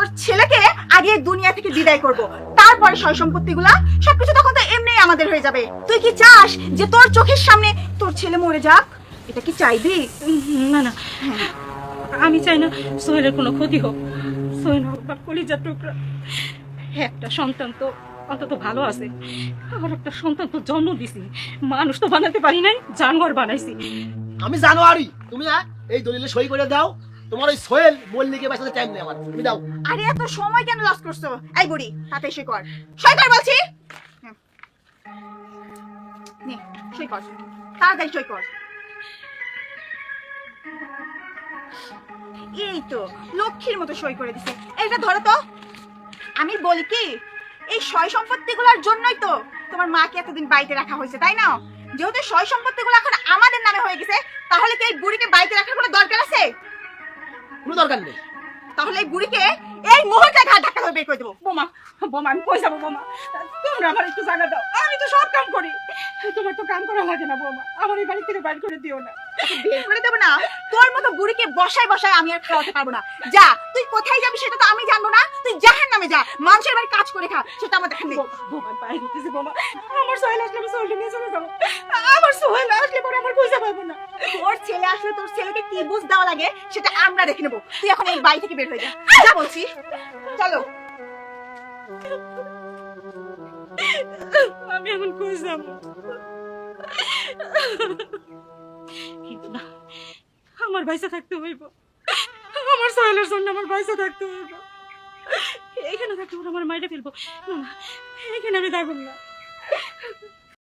তোর ছেলেকে আগে দুনিয়া থেকে বিদায় করব, তারপরে সয় সম্পত্তিগুলা সবকিছু তখন তো এমনিই আমাদের হয়ে যাবে। তুই কি চাস যে তোর চোখের সামনে তোর ছেলে মরে যাক? এটা কি চাইবি? না না, আমি চাই না সোহেলের কোনো ক্ষতি হোক। সোহেল আমার কলিজার টুকরা, একটা সন্তান তো অন্তত ভালো আছে। আমার একটা সন্তান তো জন্ম দিছি, মানুষ তো বানাতে পারি নাই, জানোয়ার বানাইছি। আমি জানোয়ারি, তুমি এই দলিলে সই করে দাও। তোমার ওই সোহেল মল্লিকে বাঁচাতে টাইম নেই আমার, তুমি দাও। আরে এত সময় কেন লস করছো? এই বুড়ি, তাতে সই কর, সই কর বলছি। নে সই কর, তাড়াতাড়ি সই কর। এই তো লক্ষ্মীর মতো সই করে দিছে। এইটা ধরো তো। আমি বলি কি, এই সয় সম্পত্তিগুলোর জন্যই তো তোমার মাকে এতদিন বাড়িতে রাখা হয়েছে, তাই না? যেহেতু সয় সম্পত্তিগুলো এখন আমাদের নামে হয়ে গেছে, তাহলে কি এই বুড়িকে বাড়িতে রাখার কোনো দরকার আছে? কোনো দরকার নেই। তাহলে এই বুড়িকে এই মুহূর্তে ঘাট ধাক্কা ধরে বের করে দেবো। বোমা বোমা, আমি কই যাবো বোমা? তোমরা আমার একটু জায়গা দাও, আমি তো সব কাম করি। তোমার তো কাম করা লাগে না বোমা, আমার এই বাড়ি থেকে বাইর করে দিও না। বের করে দেবো না? তোর মতো বুড়িকে বসায় বসায় আমি আর খাওয়াতে পারবো না। যা, তুই কোথায় যাবি সেটা তো আমি জানবো না। তুই জাহান্নামে যা, মানুষের বাড়ি কাজ করে খা, সেটা আমার দেখা নেই। বোমা পায়ে দিতেছি বোমা, আমার সোহেল আসলে আমি সোহেলকে নিয়ে চলে যাবো। আমার সোহেল আসলে পরে আমার খুঁজে পাবো না। তোর ছেলে আসলে তোর ছেলেকে কি বুঝ দেওয়া লাগে সেটা আমরা দেখে নেবো। তুই এখন এই বাড়ি থেকে বের হয়ে যা, যা বলছি। চলো। আমি এখন কই যাবো? কিন্তু না, আমার বাইসা থাকতে হইব। আমার সোহেলের জন্য আমার বাইসা থাকতে হইব। এখানে থাকতে ওরা আমার মাইরে ফেলবো। না না, এখানে আমি থাকবো না।